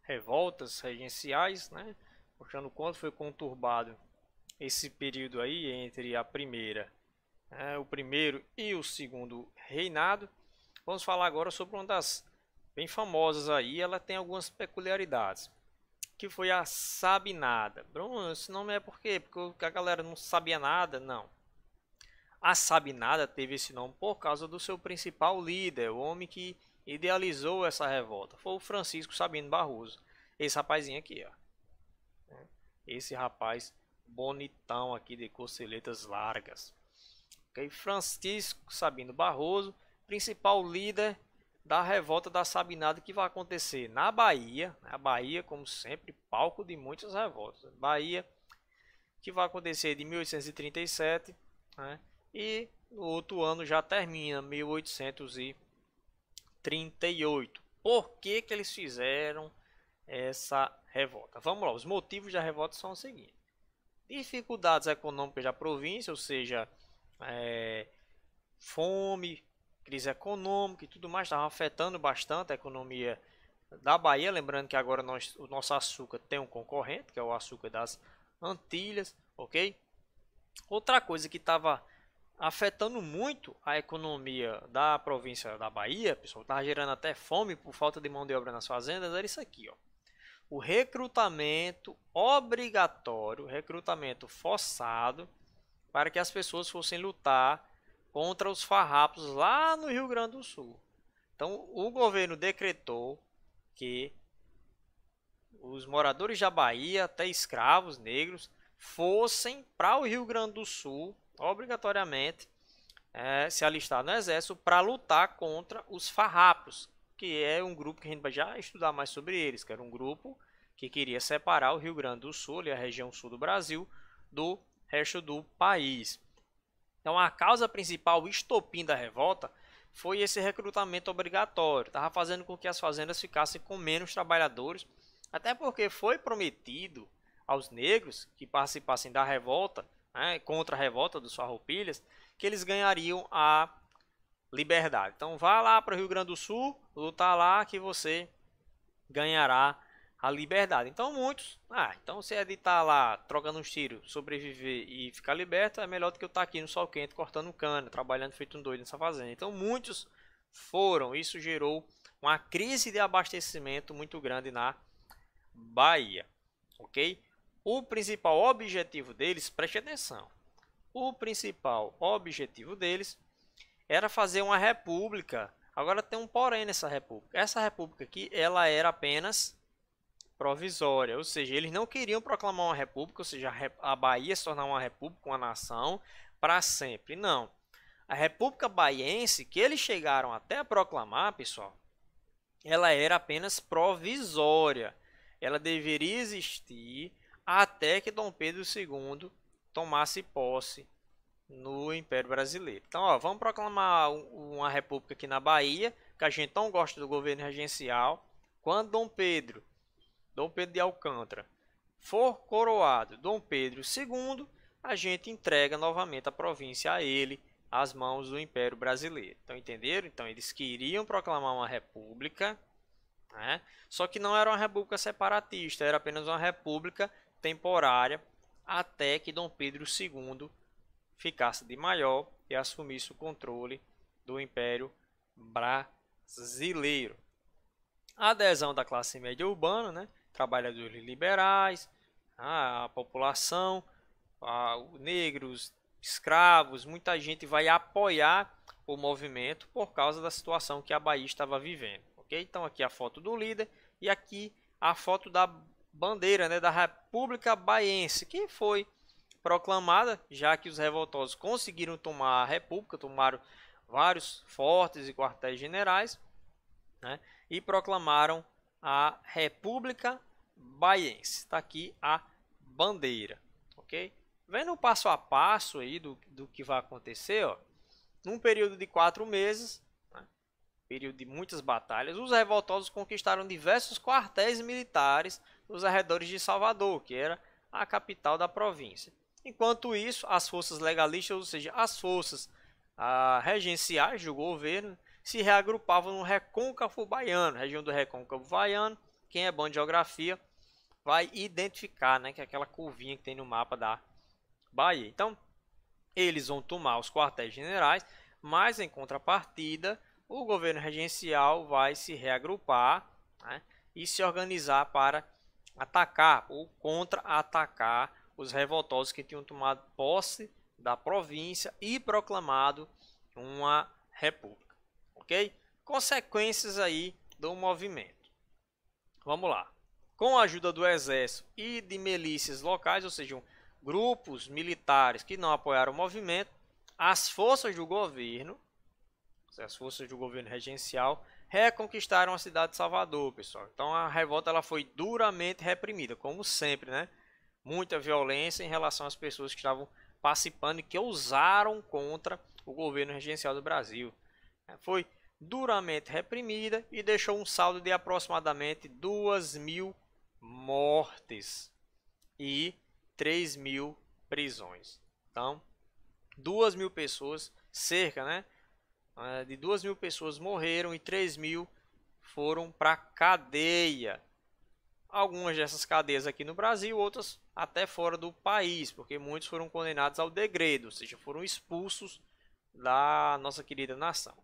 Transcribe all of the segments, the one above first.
revoltas regenciais, né? Mostrando o quanto foi conturbado esse período aí entre o primeiro e o segundo reinado. Vamos falar agora sobre uma das bem famosas aí, ela tem algumas peculiaridades, que foi a Sabinada. Bruno, esse nome é por quê? Porque a galera não sabia nada? Não. A Sabinada teve esse nome por causa do seu principal líder, o homem que idealizou essa revolta. Foi o Francisco Sabino Barroso. Esse rapazinho aqui, ó. Esse rapaz bonitão aqui de costeletas largas. Okay? Francisco Sabino Barroso, principal líder da revolta da Sabinada, que vai acontecer na Bahia. A Bahia, como sempre, palco de muitas revoltas. Bahia, que vai acontecer de 1837, né? E no outro ano já termina 1838. Por que que eles fizeram essa revolta? Vamos lá, os motivos da revolta são os seguintes: dificuldades econômicas da província, ou seja, fome, crise econômica e tudo mais, estava afetando bastante a economia da Bahia. Lembrando que agora o nosso açúcar tem um concorrente, que é o açúcar das Antilhas, ok? Outra coisa que estava afetando muito a economia da província da Bahia, pessoal, estava gerando até fome por falta de mão de obra nas fazendas, era isso aqui, ó. O recrutamento obrigatório, recrutamento forçado, para que as pessoas fossem lutar contra os farrapos lá no Rio Grande do Sul. Então, o governo decretou que os moradores da Bahia, até escravos negros, fossem para o Rio Grande do Sul, obrigatoriamente, se alistar no exército para lutar contra os farrapos, que é um grupo que a gente vai já estudar mais sobre eles, que era um grupo que queria separar o Rio Grande do Sul e a região sul do Brasil do resto do país. Então, a causa principal, o estopim da revolta, foi esse recrutamento obrigatório. Estava fazendo com que as fazendas ficassem com menos trabalhadores, até porque foi prometido aos negros que participassem da revolta, né, contra a revolta dos farroupilhas, que eles ganhariam a liberdade. Então, vá lá para o Rio Grande do Sul, lutar lá que você ganhará a liberdade. Então muitos, então se é de estar lá trocando uns tiros, sobreviver e ficar liberto, é melhor do que eu estar aqui no sol quente cortando cana, trabalhando feito um doido nessa fazenda. Então muitos foram, isso gerou uma crise de abastecimento muito grande na Bahia, ok? O principal objetivo deles, preste atenção, o principal objetivo deles era fazer uma república. Agora tem um porém nessa república. Essa república aqui, ela era apenas provisória, ou seja, eles não queriam proclamar uma república, ou seja, a Bahia se tornar uma república, uma nação para sempre. Não. A República Baiense, que eles chegaram até a proclamar, pessoal, ela era apenas provisória. Ela deveria existir até que Dom Pedro II tomasse posse no Império Brasileiro. Então, ó, vamos proclamar uma república aqui na Bahia, que a gente não gosta do governo regencial. Quando Dom Pedro de Alcântara for coroado Dom Pedro II, a gente entrega novamente a província a ele, às mãos do Império Brasileiro. Então, entenderam? Então, eles queriam proclamar uma república, né? Só que não era uma república separatista, era apenas uma república temporária, até que Dom Pedro II ficasse de maior e assumisse o controle do Império Brasileiro. A adesão da classe média urbana, né? Trabalhadores liberais, a população, negros, escravos, muita gente vai apoiar o movimento por causa da situação que a Bahia estava vivendo. Okay? Então aqui a foto do líder e aqui a foto da bandeira, né, da República Baiense, que foi proclamada, já que os revoltosos conseguiram tomar a república, tomaram vários fortes e quartéis generais, né, e proclamaram a República Baiense. Está aqui a bandeira, ok? Vendo o passo a passo aí do que vai acontecer, ó, num período de 4 meses, né, período de muitas batalhas, os revoltosos conquistaram diversos quartéis militares nos arredores de Salvador, que era a capital da província. Enquanto isso, as forças legalistas, ou seja, as forças regenciais do governo, se reagrupavam no Recôncavo Baiano, região do Recôncavo Baiano, quem é bom de geografia vai identificar, né, que é aquela curvinha que tem no mapa da Bahia. Então, eles vão tomar os quartéis generais, mas em contrapartida, o governo regencial vai se reagrupar, né, e se organizar para atacar ou contra-atacar os revoltosos que tinham tomado posse da província e proclamado uma república, ok? Consequências aí do movimento. Vamos lá. Com a ajuda do exército e de milícias locais, ou seja, grupos militares que não apoiaram o movimento, as forças do governo regencial, reconquistaram a cidade de Salvador, pessoal. Então a revolta ela foi duramente reprimida, como sempre, né? Muita violência em relação às pessoas que estavam participando e que ousaram contra o governo regencial do Brasil. Foi duramente reprimida e deixou um saldo de aproximadamente 2.000 mortes e 3.000 prisões. Então, 2.000 pessoas, cerca, né? De 2.000 pessoas morreram e 3.000 foram para cadeia. Algumas dessas cadeias aqui no Brasil, outras até fora do país, porque muitos foram condenados ao degredo, ou seja, foram expulsos da nossa querida nação.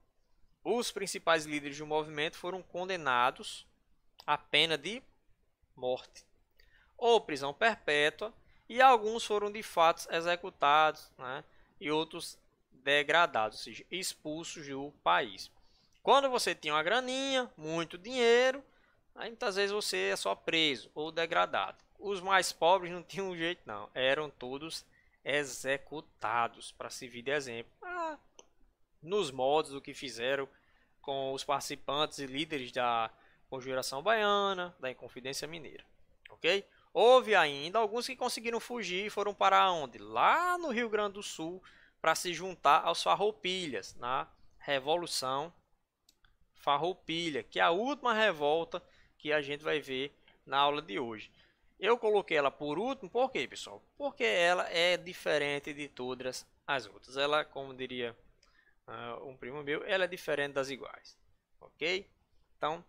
Os principais líderes do movimento foram condenados à pena de morte ou prisão perpétua, e alguns foram de fato executados, né, e outros degradados, ou seja, expulsos do país. Quando você tinha uma graninha, muito dinheiro, aí muitas vezes você é só preso ou degradado. Os mais pobres não tinham jeito não, eram todos executados, para servir de exemplo, nos modos do que fizeram com os participantes e líderes da Conjuração Baiana, da Inconfidência Mineira, ok? Houve ainda alguns que conseguiram fugir e foram para onde? Lá no Rio Grande do Sul, para se juntar aos Farroupilhas, na Revolução Farroupilha, que é a última revolta que a gente vai ver na aula de hoje. Eu coloquei ela por último, por quê, pessoal? Porque ela é diferente de todas as outras. Ela, como diria um primo meu, ela é diferente das iguais, ok? Então,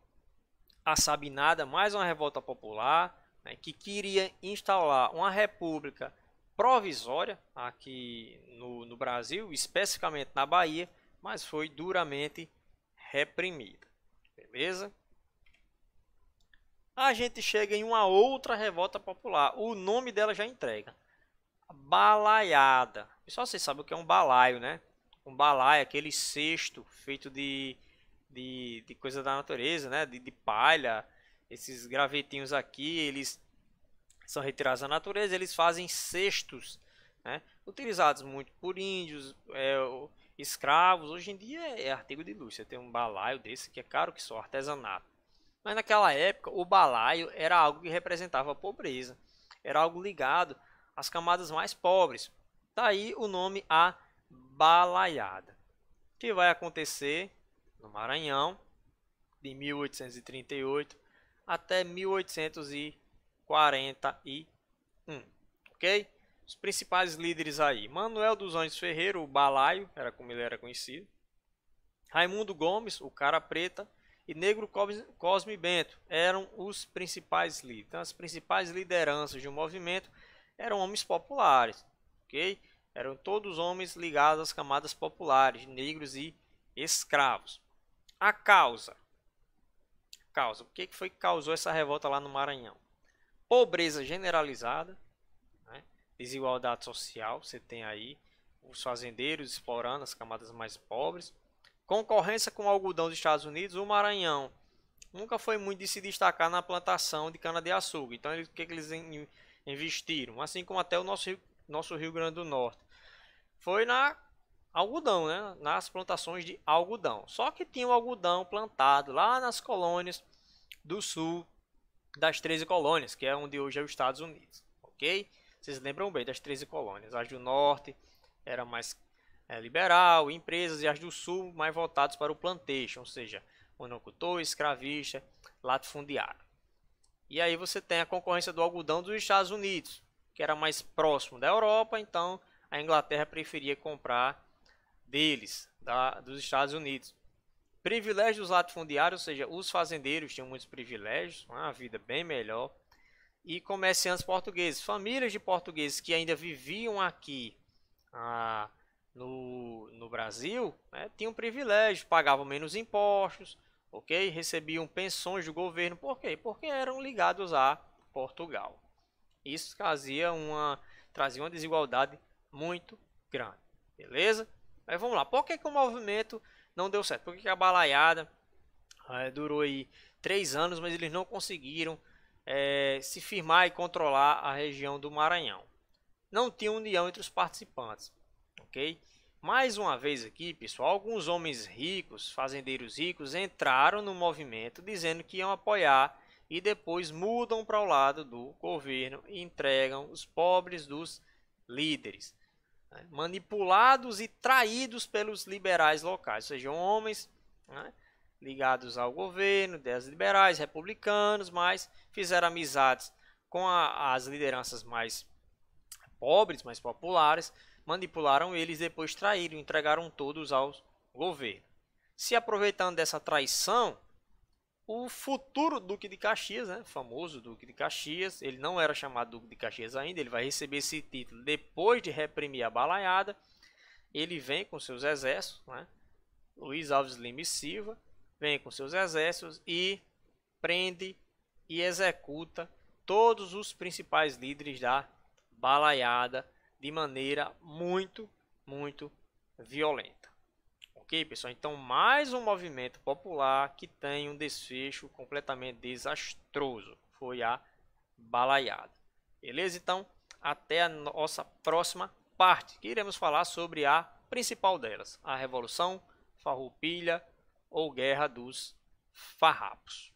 a Sabinada, mais uma revolta popular, né, que queria instaurar uma república provisória aqui no Brasil, especificamente na Bahia, mas foi duramente reprimida. Beleza? A gente chega em uma outra revolta popular. O nome dela já entrega. Balaiada. Pessoal, vocês sabem o que é um balaio, né? Um balaio é aquele cesto feito de coisa da natureza, né? De palha. Esses gravetinhos aqui, eles são retirados da natureza, eles fazem cestos, né, utilizados muito por índios, escravos. Hoje em dia é artigo de luxo. Você tem um balaio desse que é caro que só, artesanato. Mas naquela época o balaio era algo que representava a pobreza, era algo ligado às camadas mais pobres. Daí o nome a balaiada, que vai acontecer no Maranhão de 1838 até 1841, ok? Os principais líderes aí: Manuel dos Anjos Ferreira, o Balaio, era como ele era conhecido; Raimundo Gomes, o Cara Preta; e Negro Cosme Bento eram os principais líderes. Então, as principais lideranças de um movimento eram homens populares, ok? Eram todos homens ligados às camadas populares, negros e escravos. A causa. O que foi que causou essa revolta lá no Maranhão? Pobreza generalizada, né? Desigualdade social. Você tem aí os fazendeiros explorando as camadas mais pobres. Concorrência com o algodão dos Estados Unidos. O Maranhão nunca foi muito de se destacar na plantação de cana-de-açúcar. Então, o que eles investiram? Assim como até o nosso Rio Grande do Norte. Foi na algodão, né? Nas plantações de algodão. Só que tinha o algodão plantado lá nas colônias do sul das 13 colônias, que é onde hoje é os Estados Unidos, ok? Vocês lembram bem das 13 colônias. As do norte era mais liberal, empresas, e as do sul mais voltadas para o plantation, ou seja, monocultor, escravista, latifundiário. E aí você tem a concorrência do algodão dos Estados Unidos, que era mais próximo da Europa, então a Inglaterra preferia comprar deles, dos Estados Unidos. Privilégios dos latifundiários, ou seja, os fazendeiros tinham muitos privilégios, uma vida bem melhor. E comerciantes portugueses, famílias de portugueses que ainda viviam aqui no Brasil, né, tinham privilégios, pagavam menos impostos, ok? Recebiam pensões do governo, por quê? Porque eram ligados a Portugal. Isso trazia uma desigualdade muito grande, beleza? Mas vamos lá, por que o movimento não deu certo? Por que a balaiada durou aí 3 anos, mas eles não conseguiram se firmar e controlar a região do Maranhão? Não tinha união entre os participantes, ok? Mais uma vez aqui, pessoal, alguns homens ricos, fazendeiros ricos, entraram no movimento dizendo que iam apoiar e depois mudam para o lado do governo e entregam os pobres dos líderes, né? Manipulados e traídos pelos liberais locais, ou seja, homens, né, ligados ao governo, ideias liberais, republicanos, mas fizeram amizades com as lideranças mais pobres, mais populares, manipularam eles e depois traíram, entregaram todos ao governo. Se aproveitando dessa traição, o futuro Duque de Caxias, né, famoso Duque de Caxias, ele não era chamado Duque de Caxias ainda, ele vai receber esse título depois de reprimir a balaiada. Ele vem com seus exércitos, né, Luiz Alves Lima e Silva, vem com seus exércitos e prende e executa todos os principais líderes da balaiada de maneira muito violenta. Ok, pessoal? Então, mais um movimento popular que tem um desfecho completamente desastroso. Foi a balaiada. Beleza? Então, até a nossa próxima parte, que iremos falar sobre a principal delas, a Revolução Farroupilha ou Guerra dos Farrapos.